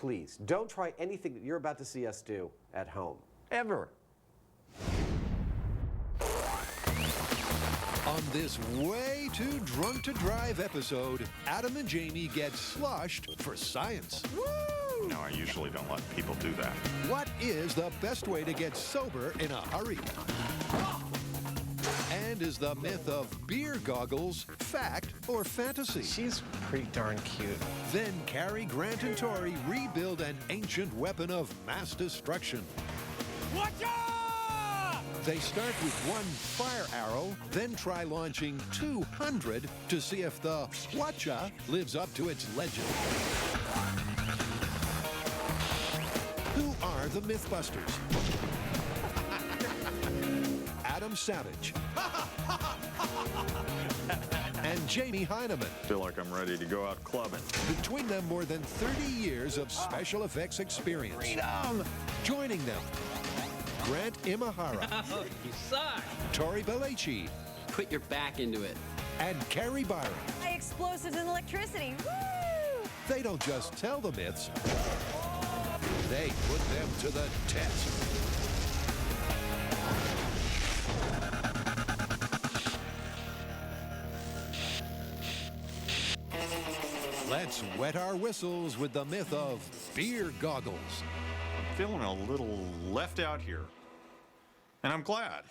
please, don't try anything that you're about to see us do at home. Ever. On this way too drunk to drive episode, Adam and Jamie get sloshed for science. Woo! No, I usually don't let people do that. What is the best way to get sober in a hurry? And is the myth of beer goggles fact or fantasy? She's pretty darn cute. Then Cary, Grant, and Tori rebuild an ancient weapon of mass destruction. Watch out! They start with one fire arrow, then try launching 200 to see if the Watcha lives up to its legend. Who are the Mythbusters? Adam Savage and Jamie Heineman. Feel like I'm ready to go out clubbing. Between them, more than 30 years of special effects experience. Freedom! Joining them, Grant Imahara, Oh, you suck. Tori Belleci, Put your back into it. and Carrie Byron. Explosives and electricity. Woo! They don't just tell the myths, they put them to the test. Let's wet our whistles with the myth of beer goggles. I'm feeling a little left out here. And I'm glad.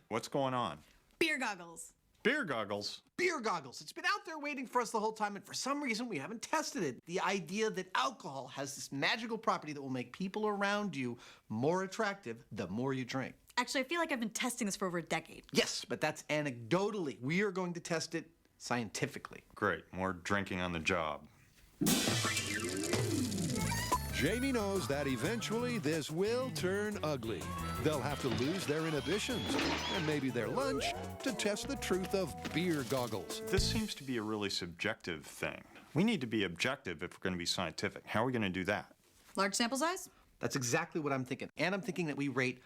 What's going on? Beer goggles. Beer goggles? Beer goggles. It's been out there waiting for us the whole time, and for some reason we haven't tested it. The idea that alcohol has this magical property that will make people around you more attractive the more you drink. Actually, I feel like I've been testing this for over a decade. Yes, but that's anecdotally. We are going to test it scientifically. Great, more drinking on the job. Jamie knows that eventually this will turn ugly. They'll have to lose their inhibitions and maybe their lunch to test the truth of beer goggles. This seems to be a really subjective thing. We need to be objective if we're going to be scientific. How are we going to do that? Large sample size? That's exactly what I'm thinking. And I'm thinking that we rate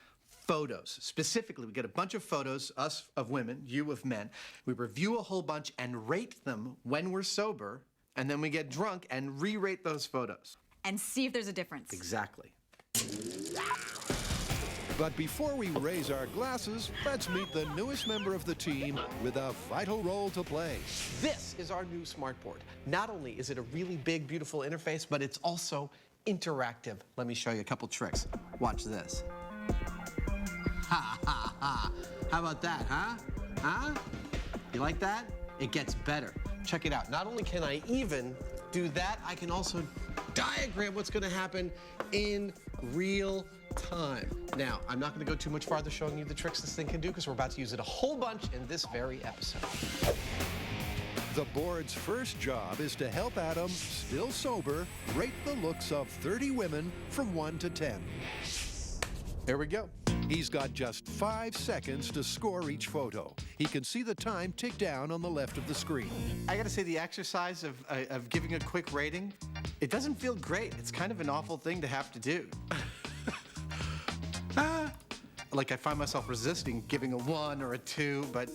photos. Specifically, we get a bunch of photos, us of women, you of men. We review a whole bunch and rate them when we're sober, and then we get drunk and re-rate those photos. And see if there's a difference. Exactly. But before we raise our glasses, let's meet the newest member of the team with a vital role to play. This is our new smartboard. Not only is it a really big, beautiful interface, but it's also interactive. Let me show you a couple tricks. Watch this. Ha, ha, ha. How about that, huh? Huh? You like that? It gets better. Check it out. Not only can I even do that, I can also diagram what's going to happen in real time. Now, I'm not going to go too much farther showing you the tricks this thing can do because we're about to use it a whole bunch in this very episode. The board's first job is to help Adam, still sober, rate the looks of 30 women from 1 to 10. Here we go. He's got just 5 seconds to score each photo. He can see the time tick down on the left of the screen. I gotta say, the exercise of giving a quick rating, it doesn't feel great. It's kind of an awful thing to have to do. Like I find myself resisting giving a 1 or a 2, but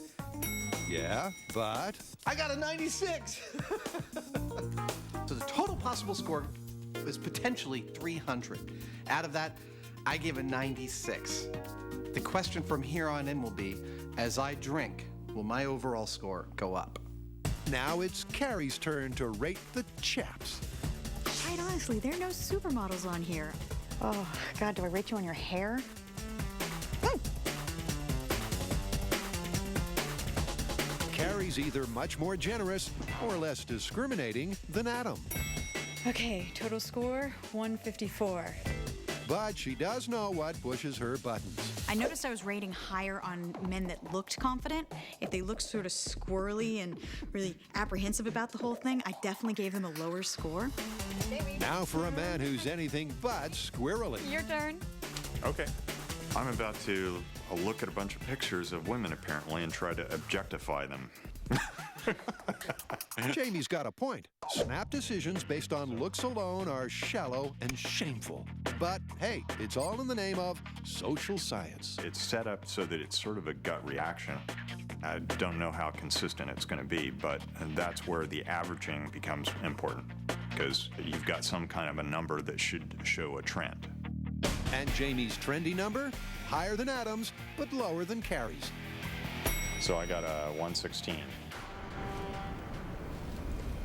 Yeah, but I got a 96. So the total possible score is potentially 300. Out of that, I gave a 96. The question from here on in will be, as I drink, will my overall score go up? now it's Carrie's turn to rate the chaps. Quite honestly, there are no supermodels on here. Oh, God, do I rate you on your hair? Carrie's either much more generous or less discriminating than Adam. Okay, total score, 154. But she does know what pushes her buttons. I noticed I was rating higher on men that looked confident. If they looked sort of squirrely and really apprehensive about the whole thing, I definitely gave them a lower score. Now for a man who's anything but squirrely. Your turn. Okay. I'm about to look at a bunch of pictures of women, apparently, and try to objectify them. Jamie's got a point. Snap decisions based on looks alone are shallow and shameful. But hey, it's all in the name of social science. It's set up so that it's sort of a gut reaction. I don't know how consistent it's going to be, but that's where the averaging becomes important. because you've got some kind of a number that should show a trend. And Jamie's trendy number? Higher than Adam's, but lower than Carrie's. So I got a 116.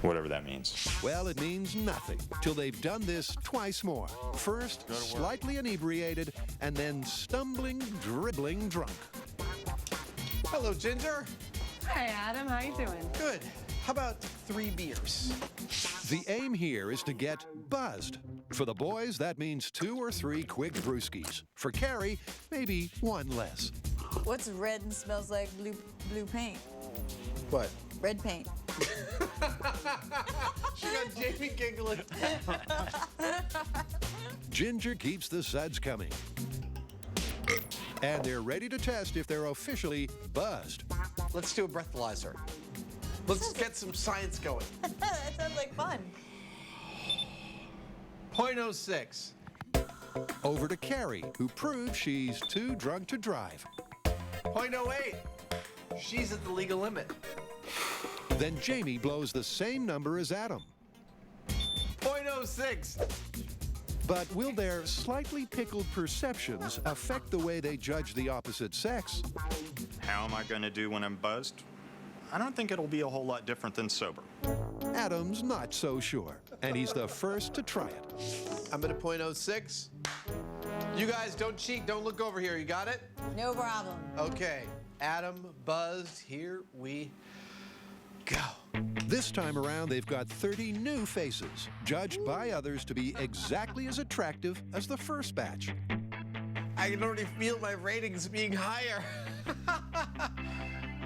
Whatever that means. Well, it means nothing till they've done this twice more. First, slightly inebriated, and then stumbling, dribbling drunk. Hello, Ginger. Hi, Adam. How you doing? Good. How about 3 beers? The aim here is to get buzzed. For the boys, that means 2 or 3 quick brewskis. For Carrie, maybe 1 less. What's red and smells like blue paint? What? Red paint. She got Jamie giggling. Ginger keeps the suds coming. And they're ready to test if they're officially buzzed. Let's do a breathalyzer. Let's get some science going. That sounds like fun. 0.06. Over to Carrie, who proves she's too drunk to drive. 0.08. She's at the legal limit. Then Jamie blows the same number as Adam. 0.06. But will their slightly pickled perceptions affect the way they judge the opposite sex? How am I going to do when I'm buzzed? I don't think it'll be a whole lot different than sober. Adam's not so sure, and he's the first to try it. I'm at a 0.06. You guys, don't cheat. Don't look over here. You got it? No problem. Okay. Adam buzzed. Here we go. This time around, they've got 30 new faces, judged by others to be exactly as attractive as the first batch. I can already feel my ratings being higher.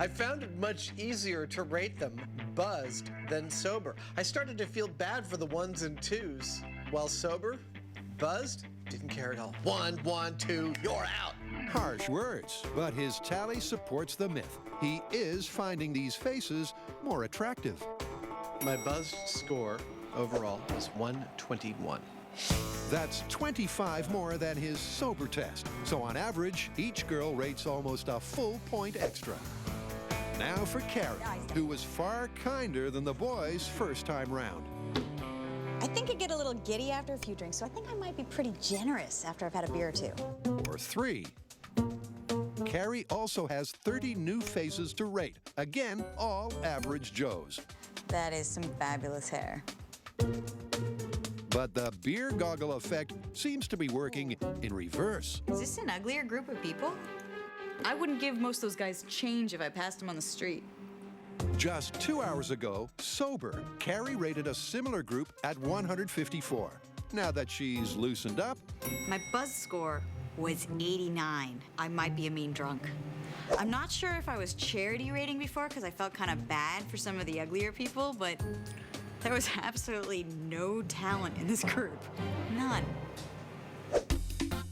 I found it much easier to rate them buzzed than sober. I started to feel bad for the 1s and 2s, while sober, buzzed, didn't care at all. 1, 1, 2, you're out. Harsh words, but his tally supports the myth. He is finding these faces more attractive. My buzzed score overall is 121. That's 25 more than his sober test. So on average, each girl rates almost a full point extra. Now for Carrie, who was far kinder than the boys first time round. I think I get a little giddy after a few drinks, so I think I might be pretty generous after I've had a beer or 2. Or 3. Carrie also has 30 new faces to rate. Again, all average Joes. That is some fabulous hair. But the beer goggle effect seems to be working in reverse. Is this an uglier group of people? I wouldn't give most of those guys change if I passed them on the street. Just 2 hours ago, sober, Carrie rated a similar group at 154. Now that she's loosened up, My buzz score was 89. I might be a mean drunk. I'm not sure if I was charity rating before because I felt kind of bad for some of the uglier people, but there was absolutely no talent in this group. None.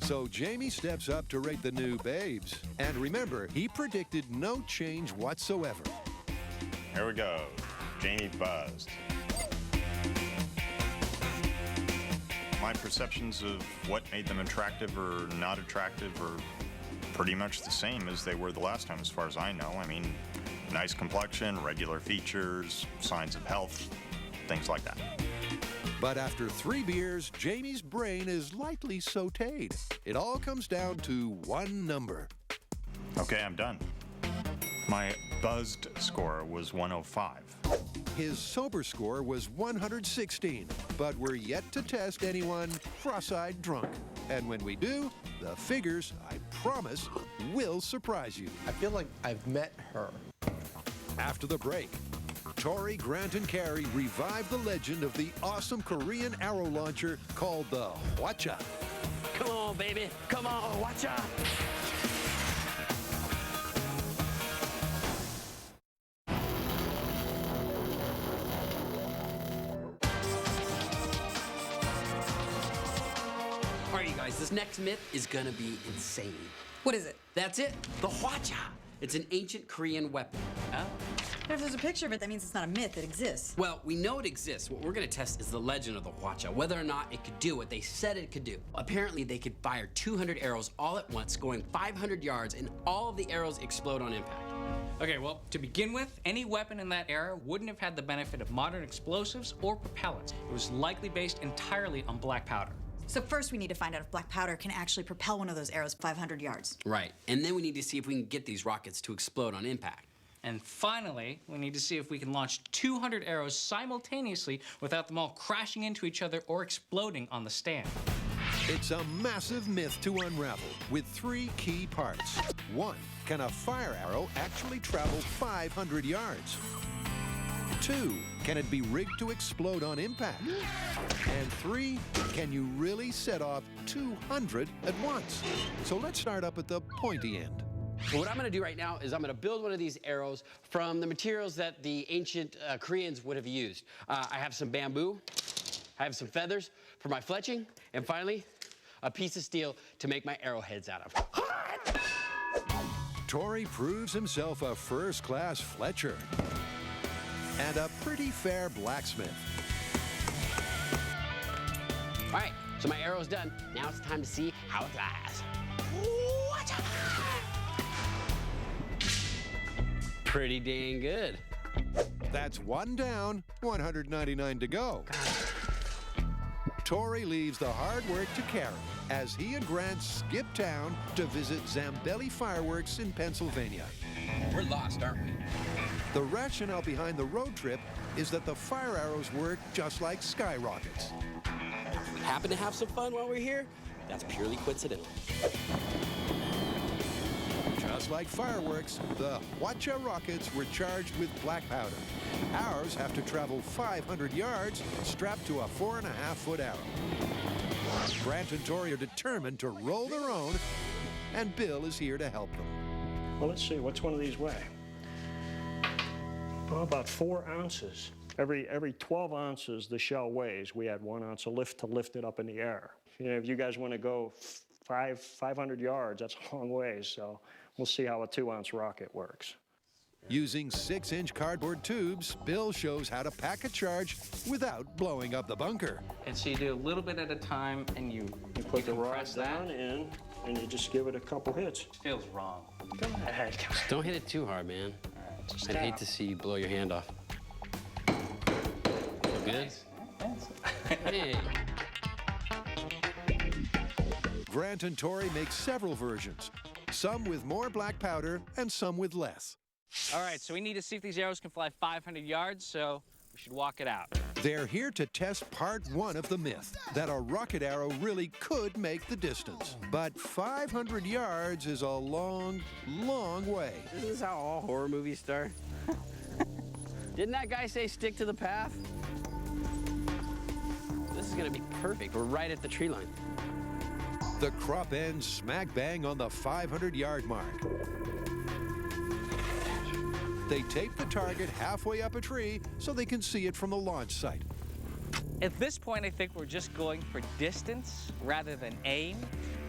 so Jamie steps up to rate the new babes. And remember, he predicted no change whatsoever. Here we go. Jamie buzzed. My perceptions of what made them attractive or not attractive are pretty much the same as they were the last time, as far as I know. I mean, nice complexion, regular features, signs of health, things like that. But after 3 beers, Jamie's brain is lightly sautéed. It all comes down to one number. Okay, I'm done. My buzzed score was 105. His sober score was 116, but we're yet to test anyone cross-eyed drunk. And when we do, the figures, I promise, will surprise you. I feel like I've met her. After the break, Tori, Grant, and Carrie revive the legend of the awesome Korean arrow launcher called the Hwacha. Come on, baby. Come on, watch out. All right, you guys, this next myth is gonna be insane. What is it? That's it, the hwacha. It's an ancient Korean weapon. If there's a picture of it, that means it's not a myth, it exists. Well, we know it exists. What we're gonna test is the legend of the hwacha, whether or not it could do what they said it could do. Apparently, they could fire 200 arrows all at once, going 500 yards, and all of the arrows explode on impact. Okay, well, to begin with, any weapon in that era wouldn't have had the benefit of modern explosives or propellants. It was likely based entirely on black powder. So first we need to find out if black powder can actually propel one of those arrows 500 yards. Right, and then we need to see if we can get these rockets to explode on impact. And finally, we need to see if we can launch 200 arrows simultaneously without them all crashing into each other or exploding on the stand. It's a massive myth to unravel with 3 key parts. 1, can a fire arrow actually travel 500 yards? 2, can it be rigged to explode on impact? And 3, can you really set off 200 at once? So let's start up at the pointy end. Well, what I'm going to do right now is I'm going to build one of these arrows from the materials that the ancient Koreans would have used. I have some bamboo, I have some feathers for my fletching, and finally, a piece of steel to make my arrowheads out of. Tori proves himself a first-class fletcher and a pretty fair blacksmith. All right, so my arrow's done. Now it's time to see how it flies. Pretty dang good. That's 1 down, 199 to go. Tori leaves the hard work to Karen as he and Grant skip town to visit Zambelli Fireworks in Pennsylvania. We're lost, aren't we? The rationale behind the road trip is that the fire arrows work just like skyrockets. If we happen to have some fun while we're here, that's purely coincidental. Just like fireworks, the Hwacha rockets were charged with black powder. Ours have to travel 500 yards strapped to a 4.5-foot arrow. Grant and Tori are determined to roll their own, and Bill is here to help them. Well, let's see, what's one of these weigh? Oh, about 4 ounces. Every 12 ounces the shell weighs, we add 1 ounce of lift to lift it up in the air. You know, if you guys want to go 500 yards, that's a long ways, so we'll see how a 2-ounce rocket works. Using 6-inch cardboard tubes, Bill shows how to pack a charge without blowing up the bunker. And so you do a little bit at a time, and you Put the rod compress that. down in, and you just give it a couple hits. Feels wrong. Go ahead. Don't hit it too hard, man. Just I'd hate tap. to see you blow your hand off. Feel good? Hey. Grant and Tori make several versions, some with more black powder and some with less. All right, so we need to see if these arrows can fly 500 yards, so we should walk it out. They're here to test part 1 of the myth, that a rocket arrow really could make the distance. But 500 yards is a long, long way. This is how all horror movies start. Didn't that guy say stick to the path? This is gonna be perfect. We're right at the tree line. The crop ends smack bang on the 500-yard mark. They tape the target halfway up a tree so they can see it from the launch site. At this point, I think we're just going for distance rather than aim.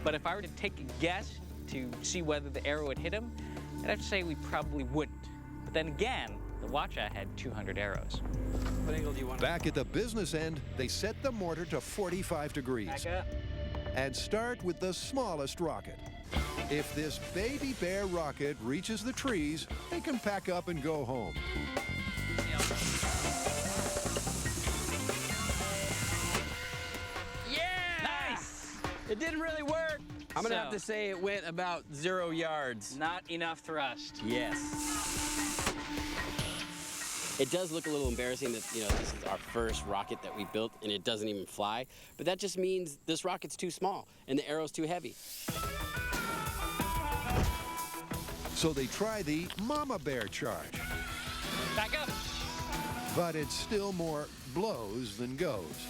But if I were to take a guess to see whether the arrow would hit him, I'd have to say we probably wouldn't. But then again, the Hwacha had 200 arrows. What angle do you want? Back at the business end, they set the mortar to 45 degrees. Back up. And start with the smallest rocket. If this baby bear rocket reaches the trees, they can pack up and go home. Yeah! Nice! It didn't really work. I'm gonna have to say it went about 0 yards. Not enough thrust. Yes. It does look a little embarrassing that, you know, this is our first rocket that we built and it doesn't even fly, but that just means this rocket's too small and the arrow's too heavy. So they try the mama bear charge. Back up. But it's still more blows than goes.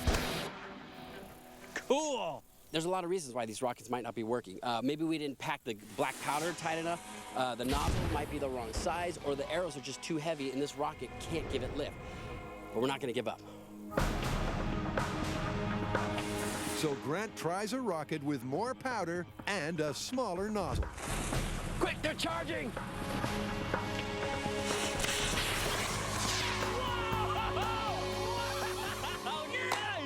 Cool. There's a lot of reasons why these rockets might not be working. Maybe we didn't pack the black powder tight enough, the nozzle might be the wrong size, or the arrows are just too heavy and this rocket can't give it lift. But we're not gonna give up. So Grant tries a rocket with more powder and a smaller nozzle. Quick, they're charging! Oh, yes!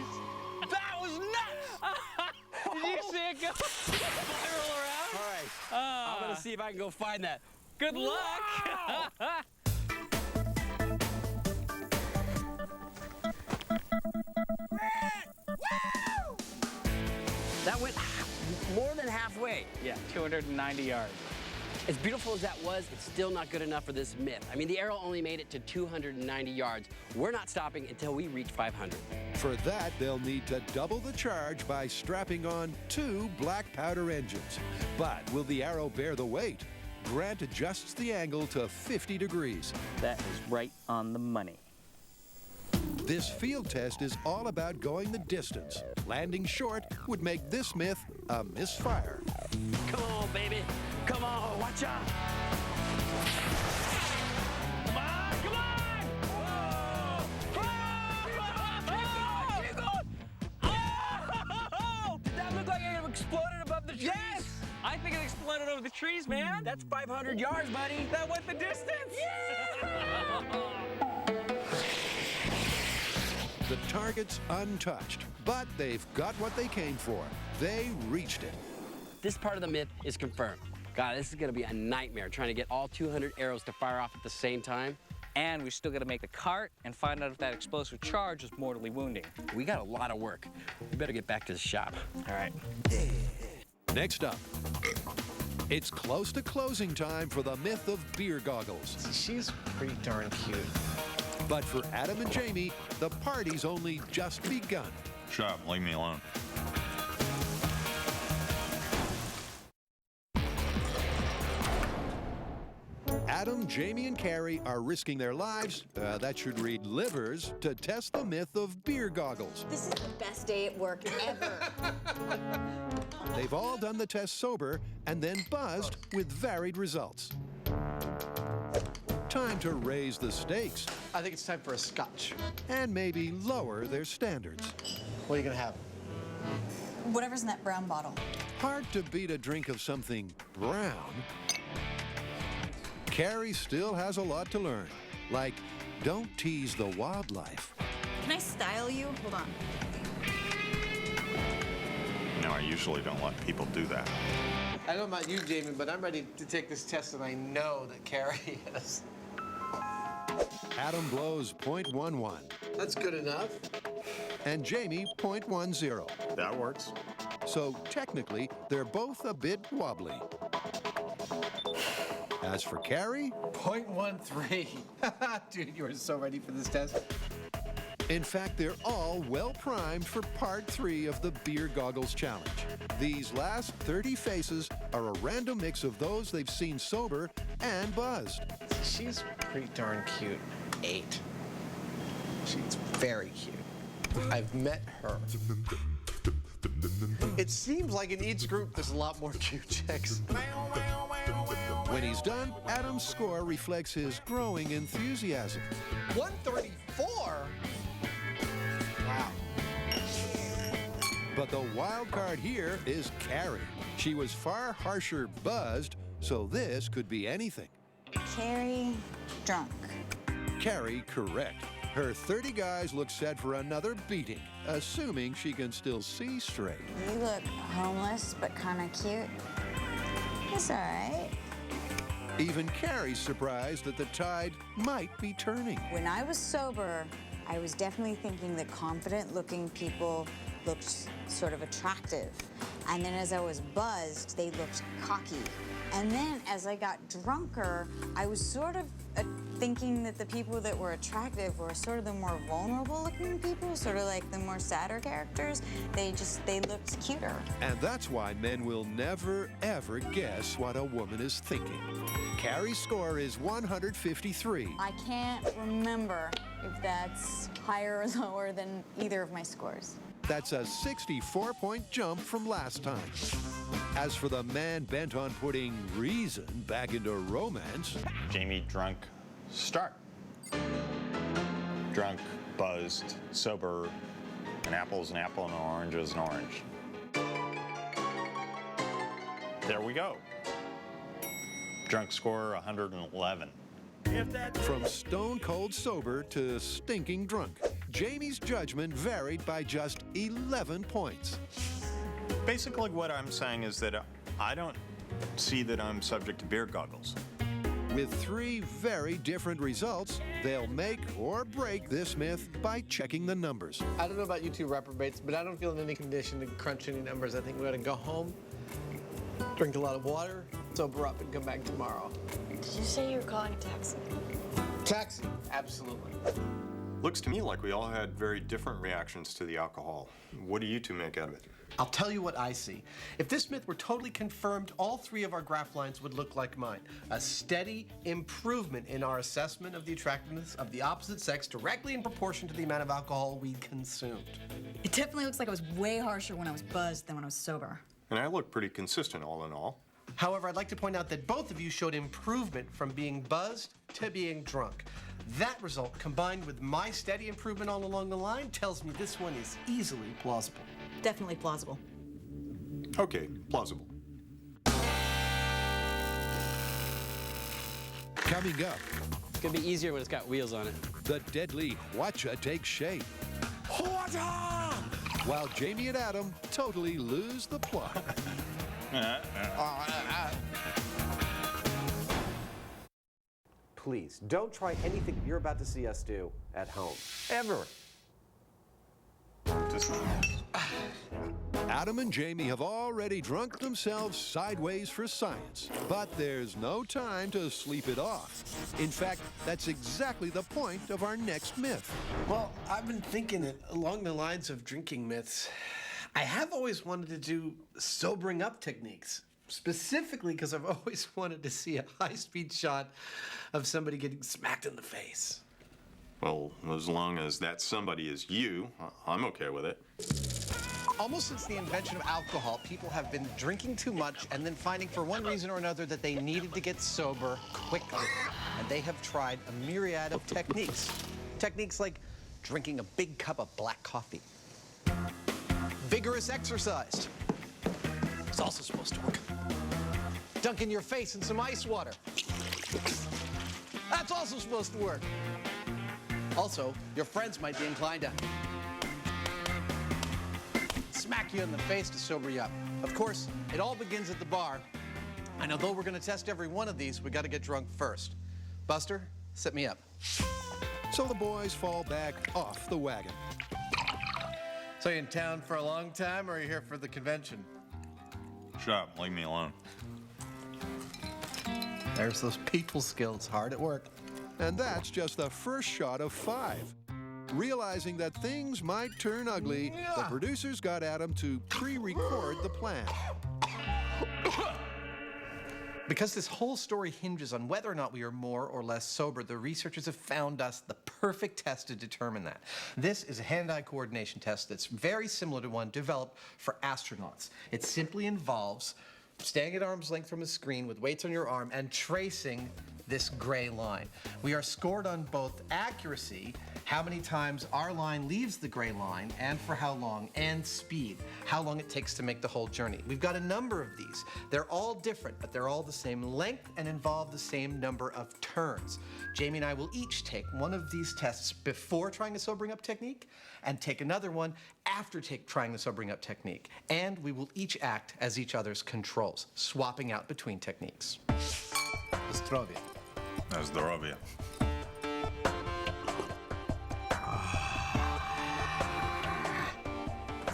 That was nuts! Did you see it go spiral around? All right, I'm gonna see if I can go find that. Good luck. That went more than halfway. Yeah, 290 yards. As beautiful as that was, it's still not good enough for this myth. I mean, the arrow only made it to 290 yards. We're not stopping until we reach 500. For that, they'll need to double the charge by strapping on 2 black powder engines. But will the arrow bear the weight? Grant adjusts the angle to 50 degrees. That is right on the money. This field test is all about going the distance. Landing short would make this myth a misfire. Come on, baby. Come on, watch out. Come on, come on. Whoa. Keep going. Oh! Did that look like it exploded above the trees? Yes! I think it exploded over the trees, man. That's 500 yards, buddy. That went the distance. The target's untouched, but they've got what they came for. They reached it. This part of the myth is confirmed. God, this is gonna be a nightmare trying to get all 200 arrows to fire off at the same time. And we still got to make the cart and find out if that explosive charge is mortally wounding. We got a lot of work. We better get back to the shop. All right. Next up, it's close to closing time for the myth of beer goggles. She's pretty darn cute. But for Adam and Jamie, the party's only just begun. Shut up, leave me alone. Adam, Jamie, and Carrie are risking their lives, that should read livers, to test the myth of beer goggles. This is the best day at work ever. They've all done the test sober and then buzzed with varied results. Time to raise the stakes I think it's time for a scotch. and maybe lower their standards. What are you gonna have? Whatever's in that brown bottle. Hard to beat a drink of something brown. Carrie still has a lot to learn, like don't tease the wildlife. Can I style you? Hold on. No, I usually don't let people do that. I don't know about you, Jamie, but I'm ready to take this test, and I know that Carrie is. Adam blows .11 That's good enough. and Jamie .10. That works. So technically, they're both a bit wobbly. As for Carrie, .13. Dude, you are so ready for this test. in fact, they're all well primed for part 3 of the Beer Goggles Challenge. These last 30 faces are a random mix of those they've seen sober and buzzed. She's pretty darn cute. 8. She's very cute. I've met her. It seems like in each group there's a lot more cute chicks. When he's done, Adam's score reflects his growing enthusiasm. 134? Wow. But the wild card here is Carrie. She was far harsher buzzed, so this could be anything. Carrie, drunk. Carrie, correct. Her 30 guys look set for another beating, assuming she can still see straight. You look homeless, but kind of cute. It's all right. Even Carrie's surprised that the tide might be turning. When I was sober, I was definitely thinking that confident-looking people looked sort of attractive. And then as I was buzzed, they looked cocky. And then as I got drunker, I was sort of thinking that the people that were attractive were sort of the more vulnerable-looking people, sort of like the more sadder characters. They looked cuter. And that's why men will never, ever guess what a woman is thinking. Carrie's score is 153. I can't remember if that's higher or lower than either of my scores. That's a 64-point jump from last time. As for the man bent on putting reason back into romance, Jamie, drunk, start. Drunk, buzzed, sober, an apple's an apple and an orange is an orange. There we go. Drunk score 111. from stone cold sober to stinking drunk, Jamie's judgment varied by just 11 points. Basically what I'm saying is that I don't see that I'm subject to beer goggles. With 3 very different results, they'll make or break this myth by checking the numbers. I don't know about you two reprobates, but I don't feel in any condition to crunch any numbers. I think we ought to go home, drink a lot of water, sober up, and come back tomorrow. Did you say you were calling a taxi? Taxi, absolutely. Looks to me like we all had very different reactions to the alcohol. What do you two make out of it? I'll tell you what I see. If this myth were totally confirmed, all 3 of our graph lines would look like mine. A steady improvement in our assessment of the attractiveness of the opposite sex directly in proportion to the amount of alcohol we consumed. It definitely looks like I was way harsher when I was buzzed than when I was sober. And I look pretty consistent all in all. However, I'd like to point out that both of you showed improvement from being buzzed to being drunk. That result, combined with my steady improvement all along the line, tells me this one is easily plausible. Definitely plausible. Okay, plausible. Coming up, It's gonna be easier when it's got wheels on it. the deadly Hwacha takes shape. While Jamie and Adam totally lose the plot. Please, don't try anything you're about to see us do at home. Ever. Just Adam and Jamie have already drunk themselves sideways for science, but there's no time to sleep it off. In fact, that's exactly the point of our next myth. Well, I've been thinking it along the lines of drinking myths. I have always wanted to do sobering up techniques, specifically because I've always wanted to see a high-speed shot of somebody getting smacked in the face. well, as long as that somebody is you, I'm okay with it. Almost since the invention of alcohol, people have been drinking too much and then finding for one reason or another that they needed to get sober quickly. And they have tried a myriad of techniques. Techniques like drinking a big cup of black coffee. Vigorous exercise. It's also supposed to work. Dunking your face in some ice water. That's also supposed to work. Also, your friends might be inclined to smack you in the face to sober you up. Of course, it all begins at the bar. And although we're going to test every one of these, we got to get drunk first. Buster, set me up. So the boys fall back off the wagon. So you in town for a long time, or are you here for the convention? Shut up, leave me alone. There's those people skills, hard at work. And that's just the first shot of 5. Realizing that things might turn ugly, the producers got Adam to pre-record the plan. Because this whole story hinges on whether or not we are more or less sober, the researchers have found us the perfect test to determine that. This is a hand-eye coordination test that's very similar to one developed for astronauts. It simply involves staying at arm's length from a screen with weights on your arm and tracing this gray line. We are scored on both accuracy, how many times our line leaves the gray line, and for how long, and speed, how long it takes to make the whole journey. We've got a number of these. They're all different, but they're all the same length and involve the same number of turns. Jamie and I will each take one of these tests before trying the sobering up technique, and take another one after trying the sobering up technique. And we will each act as each other's controls, swapping out between techniques. Zdrowie. Zdrowie.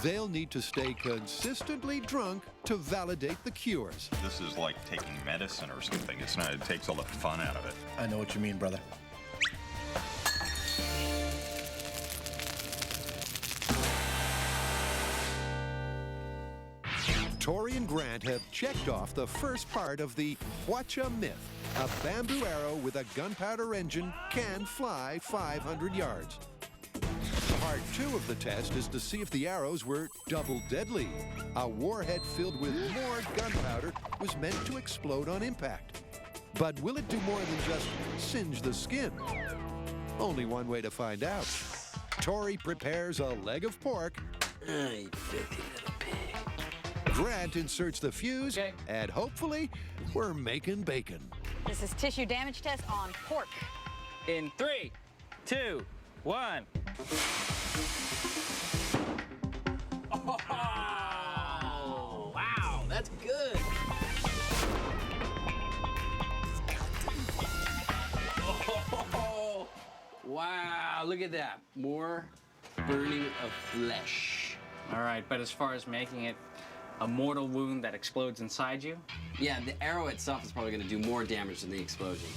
They'll need to stay consistently drunk to validate the cures. This is like taking medicine or something. It's not, it takes all the fun out of it. I know what you mean, brother. Tori and Grant have checked off the first part of the Hwacha myth. A bamboo arrow with a gunpowder engine can fly 500 yards. Part 2 of the test is to see if the arrows were double deadly. A warhead filled with more gunpowder was meant to explode on impact. But will it do more than just singe the skin? Only one way to find out. Tori prepares a leg of pork. You filthy little pig. Grant inserts the fuse, and hopefully, we're making bacon. This is tissue damage test on pork. In 3, 2, 1. Oh, wow, that's good. look at that. More burning of flesh. All right, but as far as making it a mortal wound that explodes inside you? Yeah, the arrow itself is probably going to do more damage than the explosion.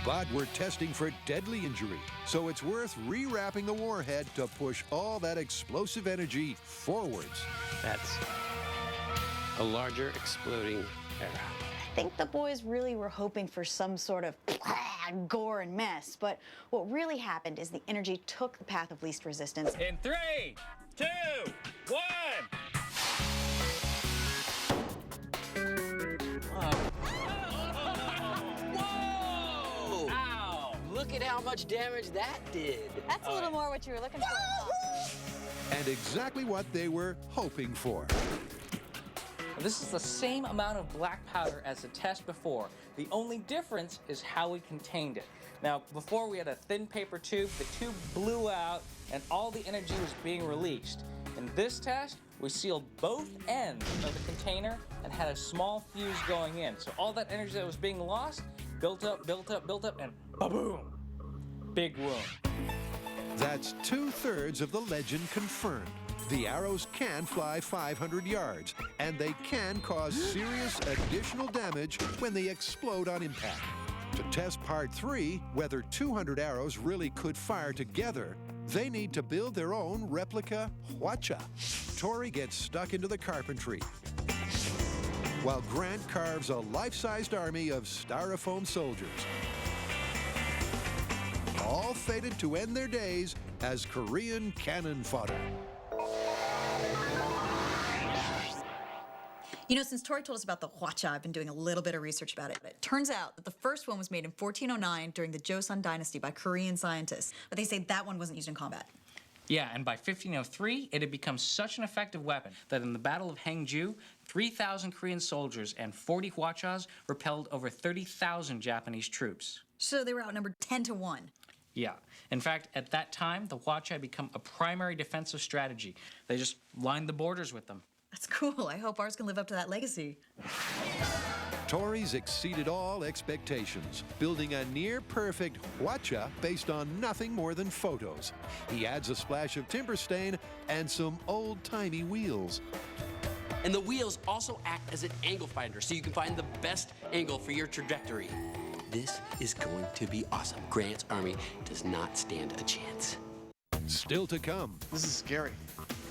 But we're testing for deadly injury, so it's worth rewrapping the warhead to push all that explosive energy forwards. That's a larger exploding arrow. I think the boys really were hoping for some sort of gore and mess, but what really happened is the energy took the path of least resistance. In 3, 2, 1. Whoa! Ow! Look at how much damage that did. That's a little more what you were looking for. And exactly what they were hoping for. This is the same amount of black powder as the test before. The only difference is how we contained it. Now, before we had a thin paper tube, the tube blew out and all the energy was being released. In this test, we sealed both ends of the container and had a small fuse going in. So all that energy that was being lost built up, and ba-boom! Big wound. That's 2/3 of the legend confirmed. The arrows can fly 500 yards, and they can cause serious additional damage when they explode on impact. To test part 3, whether 200 arrows really could fire together, they need to build their own replica hwacha. Tori gets stuck into the carpentry, while Grant carves a life-sized army of styrofoam soldiers, all fated to end their days as Korean cannon fodder. You know, since Tori told us about the hwacha, I've been doing a little bit of research about it. It turns out that the first one was made in 1409 during the Joseon dynasty by Korean scientists, but they say that one wasn't used in combat. Yeah, and by 1503, it had become such an effective weapon that in the Battle of Hangju, 3,000 Korean soldiers and 40 hwachas repelled over 30,000 Japanese troops. So they were outnumbered 10-1. Yeah. In fact, at that time, the hwacha had become a primary defensive strategy. They just lined the borders with them. That's cool. I hope ours can live up to that legacy. Tori's exceeded all expectations, building a near-perfect hwacha based on nothing more than photos. He adds a splash of timber stain and some old-timey wheels. And the wheels also act as an angle finder, so you can find the best angle for your trajectory. This is going to be awesome. Grant's army does not stand a chance. Still to come, This is scary.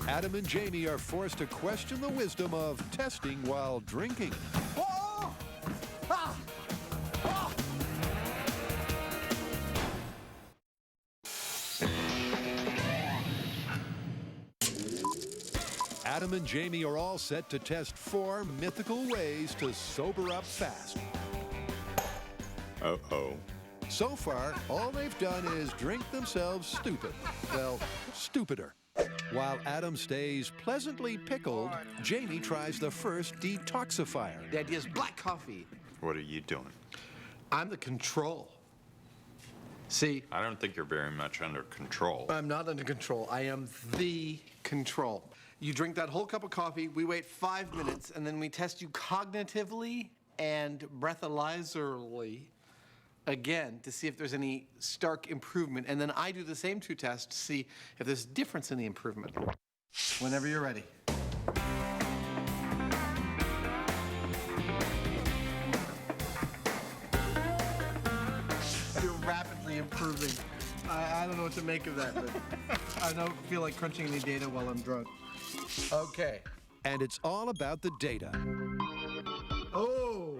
Adam and Jamie are forced to question the wisdom of testing while drinking. Whoa! Ah! Ah! Adam and Jamie are all set to test 4 mythical ways to sober up fast. Uh-oh. So far, all they've done is drink themselves stupid. Well, stupider. While Adam stays pleasantly pickled, Jamie tries the first detoxifier. The idea is black coffee. What are you doing? I'm the control. See, I don't think you're very much under control. I'm not under control. I am the control. You drink that whole cup of coffee, we wait 5 minutes, and then we test you cognitively and breathalyzerly again to see if there's any stark improvement. And then I do the same 2 tests to see if there's a difference in the improvement. Whenever you're ready. You're rapidly improving. I don't know what to make of that, but I don't feel like crunching any data while I'm drunk. Okay. And it's all about the data. Oh!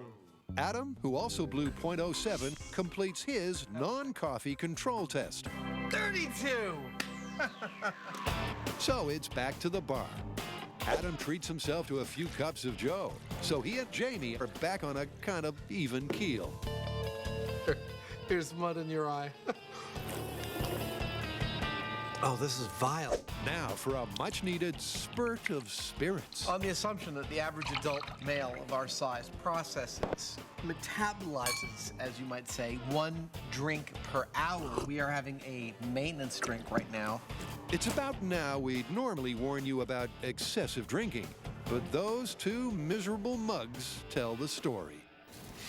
Adam, who also blew .07, completes his non-coffee control test. 32! So it's back to the bar. Adam treats himself to a few cups of Joe, so he and Jamie are back on a kind of even keel. Here's mud in your eye. Oh, this is vile. Now for a much-needed spurt of spirits. On the assumption that the average adult male of our size processes, metabolizes, as you might say, 1 drink per hour, we are having a maintenance drink right now. It's about now we'd normally warn you about excessive drinking, but those 2 miserable mugs tell the story.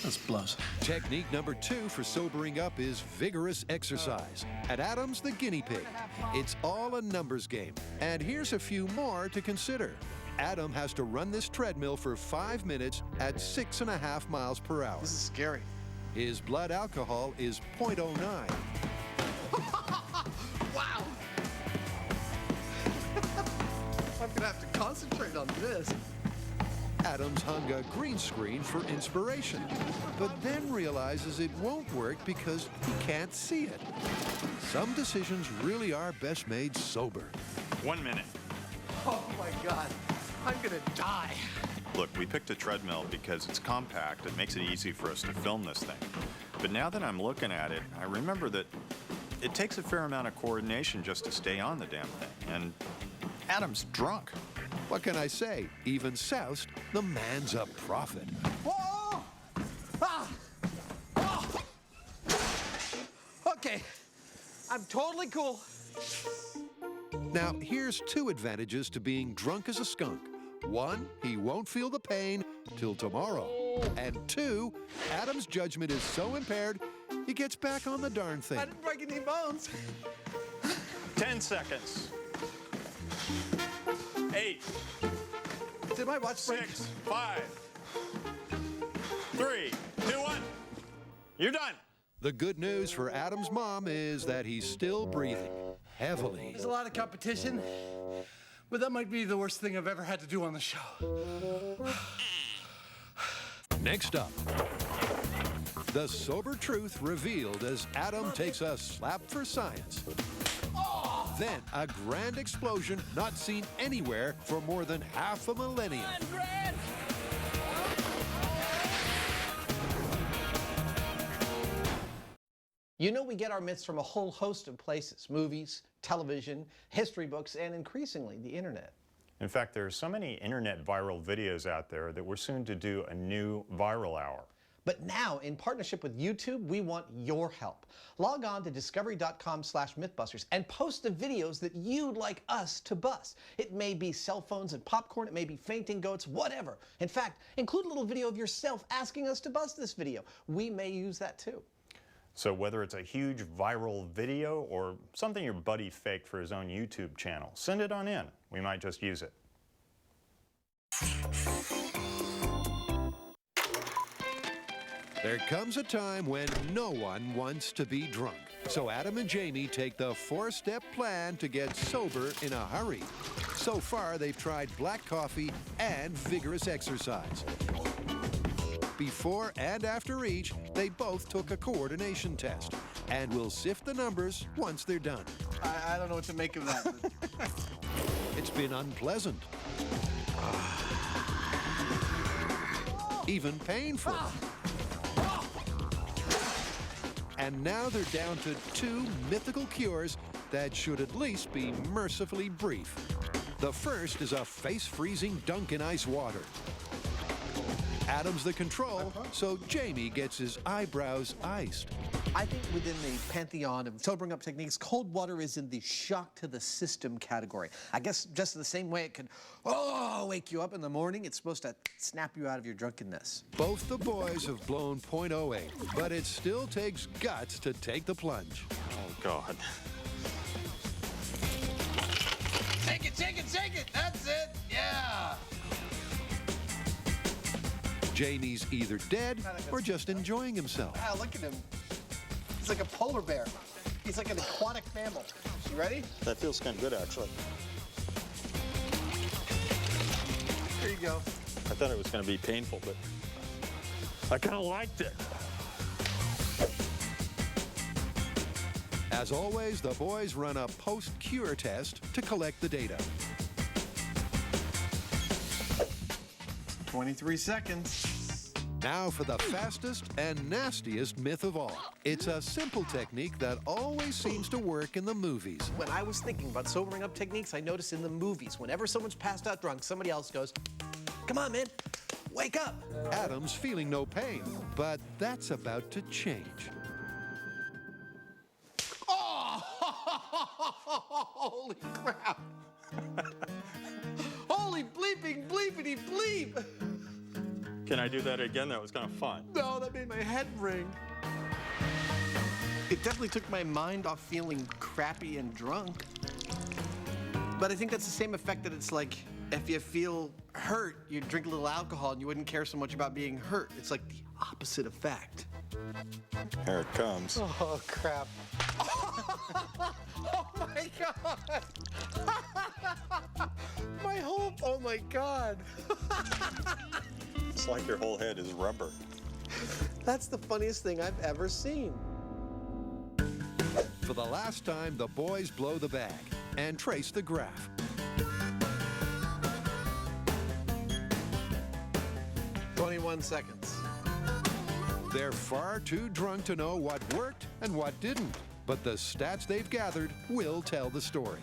This blows. Technique number 2 for sobering up is vigorous exercise. And Adam's the guinea pig. It's all a numbers game. And here's a few more to consider. Adam has to run this treadmill for 5 minutes at 6.5 miles per hour. This is scary. His blood alcohol is 0.09. Wow! I'm gonna have to concentrate on this. Adams hung a green screen for inspiration, but then realizes it won't work because he can't see it. Some decisions really are best made sober. 1 minute. Oh my God, I'm gonna die. Look, we picked a treadmill because it's compact. It makes it easy for us to film this thing. But now that I'm looking at it, I remember that it takes a fair amount of coordination just to stay on the damn thing. And Adam's drunk. What can I say? Even soused, the man's a prophet. Whoa! Ah! Oh! Okay, I'm totally cool. Now, here's 2 advantages to being drunk as a skunk. 1, he won't feel the pain till tomorrow. And 2, Adam's judgment is so impaired, he gets back on the darn thing. I didn't break any bones. 10 seconds. 8, Did my watch break? 6, 5, 3, 2, 1. You're done. The good news for Adam's mom is that he's still breathing heavily. There's a lot of competition, but that might be the worst thing I've ever had to do on the show. Next up, the sober truth revealed as Adam takes a slap for science. Then a grand explosion not seen anywhere for more than half a millennium. You know, we get our myths from a whole host of places: movies, television, history books, and increasingly the internet. In fact, there are so many internet viral videos out there that we're soon to do a new viral hour. But now, in partnership with YouTube, we want your help. Log on to discovery.com/mythbusters and post the videos that you'd like us to bust. It may be cell phones and popcorn, it may be fainting goats, whatever. In fact, include a little video of yourself asking us to bust this video. We may use that too. So whether it's a huge viral video or something your buddy faked for his own YouTube channel, send it on in. We might just use it. There comes a time when no one wants to be drunk. So Adam and Jamie take the 4-step plan to get sober in a hurry. So far, they've tried black coffee and vigorous exercise. Before and after each, they both took a coordination test. And we'll sift the numbers once they're done. I don't know what to make of that. But It's been unpleasant. Even painful. And now they're down to 2 mythical cures that should at least be mercifully brief. The first is a face-freezing dunk in ice water. Adam's the control, so Jamie gets his eyebrows iced. I think within the pantheon of sobering up techniques, cold water is in the shock to the system category. I guess just the same way it could, wake you up in the morning, it's supposed to snap you out of your drunkenness. Both the boys have blown .08, but it still takes guts to take the plunge. Oh, God. Take it, take it, take it! That's it! Yeah! Jamie's either dead or just enjoying himself. Wow, look at him. He's like a polar bear. He's like an aquatic mammal. You ready? That feels kind of good, actually. Here you go. I thought it was going to be painful, but I kind of liked it. As always, the boys run a post-cure test to collect the data. 23 seconds. Now for the fastest and nastiest myth of all. It's a simple technique that always seems to work in the movies. When I was thinking about sobering up techniques, I noticed in the movies, whenever someone's passed out drunk, somebody else goes, "Come on, man, wake up." Adam's feeling no pain, but that's about to change. Oh! Holy crap. Holy bleeping bleepity bleep. Can I do that again? That was kind of fun. No, that made my head ring. It definitely took my mind off feeling crappy and drunk. But I think that's the same effect that it's like if you feel hurt, you drink a little alcohol and you wouldn't care so much about being hurt. It's like the opposite effect. Here it comes. Oh, crap. Oh my God! Oh my God! It's like your whole head is rubber. That's the funniest thing I've ever seen. For the last time, the boys blow the bag and trace the graph. "21 seconds. They're far too drunk to know what worked and what didn't, but the stats they've gathered will tell the story.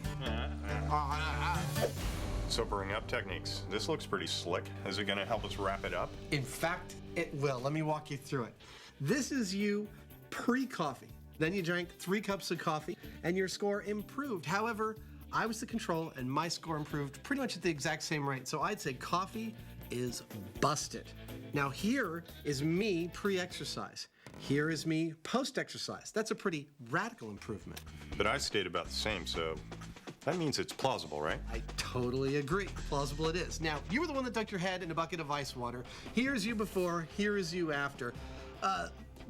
Sobering up techniques. This looks pretty slick. Is it going to help us wrap it up? In fact, it will. Let me walk you through it. This is you pre-coffee. Then you drank 3 cups of coffee and your score improved. However, I was the control and my score improved pretty much at the exact same rate. So I'd say coffee is busted. Now here is me pre-exercise. Here is me post-exercise. That's a pretty radical improvement. But I stayed about the same, so that means it's plausible, right? I totally agree. Plausible it is. Now, you were the one that dunked your head in a bucket of ice water. Here's you before, here is you after.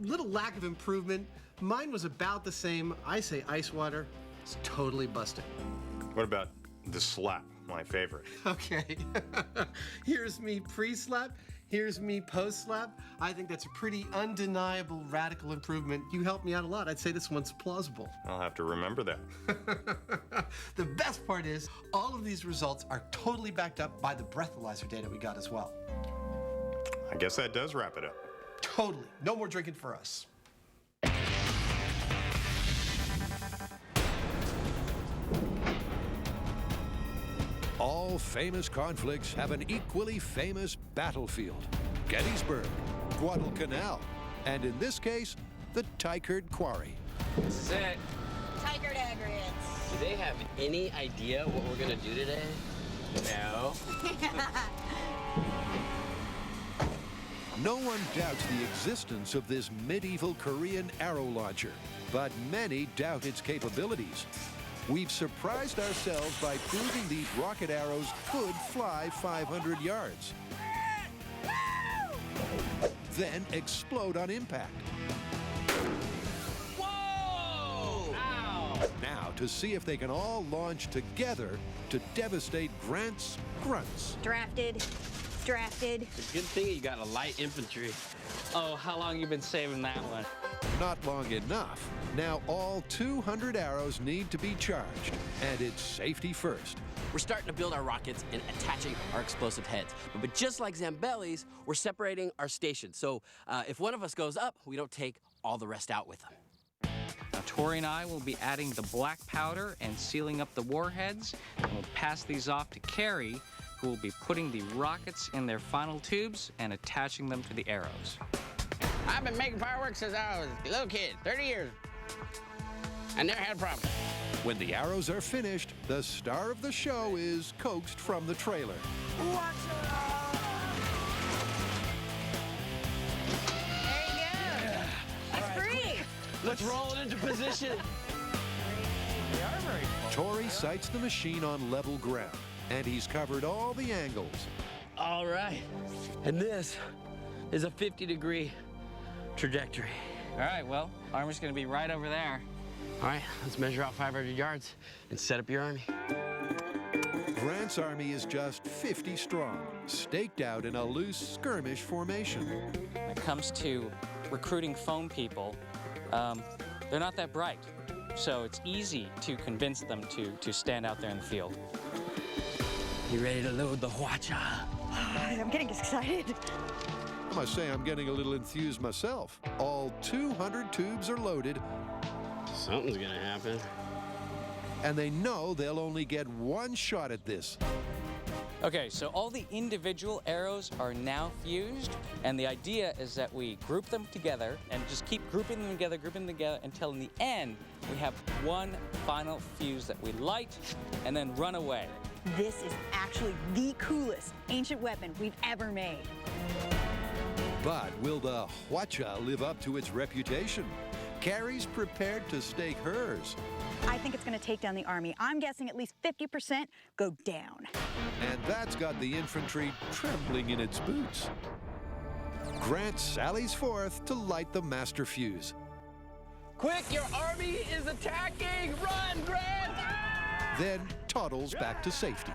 Little lack of improvement. Mine was about the same. I say ice water. It's totally busted. What about the slap? My favorite. Okay. Here's me pre-slap. Here's me post-slap. I think that's a pretty undeniable radical improvement. You helped me out a lot. I'd say this one's plausible. I'll have to remember that. The best part is, all of these results are totally backed up by the breathalyzer data we got as well. I guess that does wrap it up. Totally. No more drinking for us. All famous conflicts have an equally famous battlefield: Gettysburg, Guadalcanal, and in this case, the Tykert Quarry. This is it. Tykert aggregates. Do they have any idea what we're gonna do today? No. No one doubts the existence of this medieval Korean arrow launcher, but many doubt its capabilities. We've surprised ourselves by proving these rocket arrows could fly 500 yards, then explode on impact. Whoa! Ow! Now, to see if they can all launch together to devastate Grant's grunts. Drafted. It's a good thing you got a light infantry. Oh, how long you been saving that one? Not long enough. Now all 200 arrows need to be charged, and it's safety first. We're starting to build our rockets and attaching our explosive heads. But just like Zambelli's, we're separating our stations. So if one of us goes up, we don't take all the rest out with them. Now, Tori and I will be adding the black powder and sealing up the warheads, and we'll pass these off to Carrie, who will be putting the rockets in their final tubes and attaching them to the arrows. I've been making fireworks since I was a little kid, 30 years. I never had a problem. When the arrows are finished, the star of the show is coaxed from the trailer. There you go. It's free. Let's roll it into position. Tori sights the machine on level ground, and he's covered all the angles. All right. And this is a 50-degree trajectory. All right, well, armor's gonna be right over there. All right, let's measure out 500 yards and set up your army. Grant's army is just 50 strong, staked out in a loose skirmish formation. When it comes to recruiting phone people, they're not that bright. So it's easy to convince them to stand out there in the field. You ready to load the huacha? I'm getting excited. I must say I'm getting a little enthused myself. All 200 tubes are loaded, Something's gonna happen. and they know they'll only get one shot at this. Okay, so all the individual arrows are now fused, and the idea is that we group them together and just keep grouping them together until in the end we have one final fuse that we light and then run away. This is actually the coolest ancient weapon we've ever made. But will the Hwacha live up to its reputation? Carrie's prepared to stake hers. I think it's going to take down the Army. I'm guessing at least 50% go down. And that's got the infantry trembling in its boots. Grant sallies forth to light the master fuse. Quick, your army is attacking! Run, Grant! Then toddles back to safety.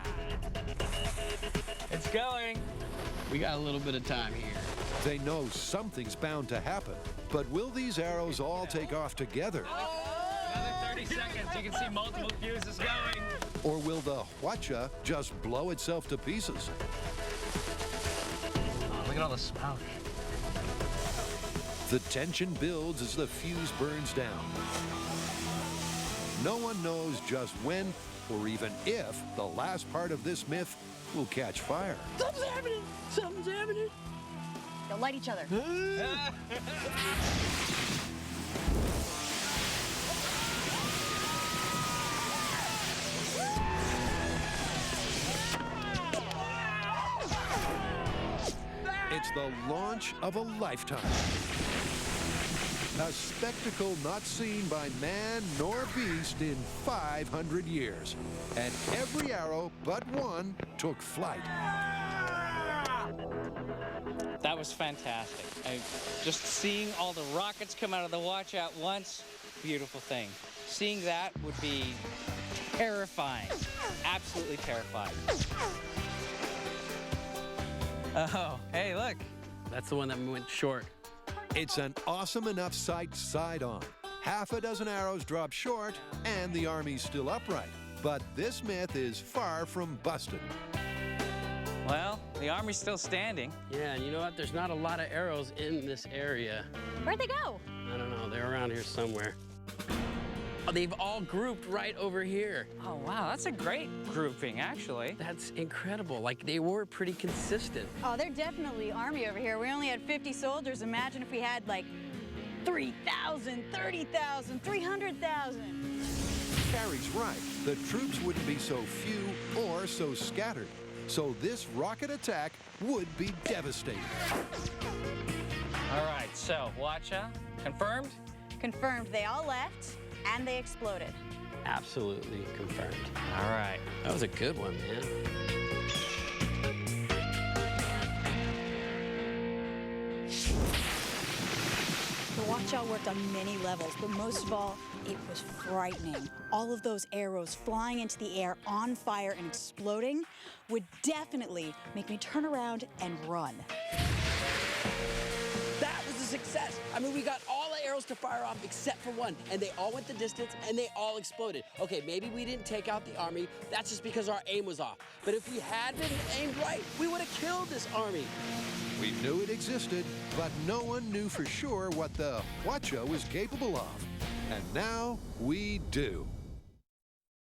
It's going. We got a little bit of time here. They know something's bound to happen, but will these arrows all take off together? Another 30 seconds. You can see multiple fuses going. Or will the Hwacha just blow itself to pieces? Oh, look at all the smoke. The tension builds as the fuse burns down. No one knows just when or even if the last part of this myth will catch fire. Something's happening! Something's happening! They'll light each other. It's the launch of a lifetime. A spectacle not seen by man nor beast in 500 years. And every arrow but one took flight. That was fantastic. Just seeing all the rockets come out of the watch at once, beautiful thing. Seeing that would be terrifying. Absolutely terrifying. Oh, hey, look. That's the one that went short. It's an awesome enough sight side on. Half a dozen arrows drop short, and the Army's still upright. But this myth is far from busted. Well, the Army's still standing. Yeah, and you know what? There's not a lot of arrows in this area. Where'd they go? I don't know. They're around here somewhere. Oh, they've all grouped right over here. Oh, wow, that's a great grouping, actually. That's incredible. Like, they were pretty consistent. Oh, they're definitely Army over here. We only had 50 soldiers. Imagine if we had like 3,000, 30,000, 300,000. Carrie's right. The troops wouldn't be so few or so scattered. So this rocket attack would be devastating. All right, so, Hwacha, confirmed? Confirmed. They all left and they exploded. Absolutely confirmed. All right. That was a good one, man. The watch-out worked on many levels, but most of all, it was frightening. All of those arrows flying into the air, on fire and exploding, would definitely make me turn around and run. That was a success. I mean, we got all the arrows to fire off except for one, and they all went the distance, and they all exploded. Okay, maybe we didn't take out the Army. That's just because our aim was off. But if we had been aimed right, we would have killed this Army. We knew it existed, but no one knew for sure what the Hwacha was capable of. And now we do.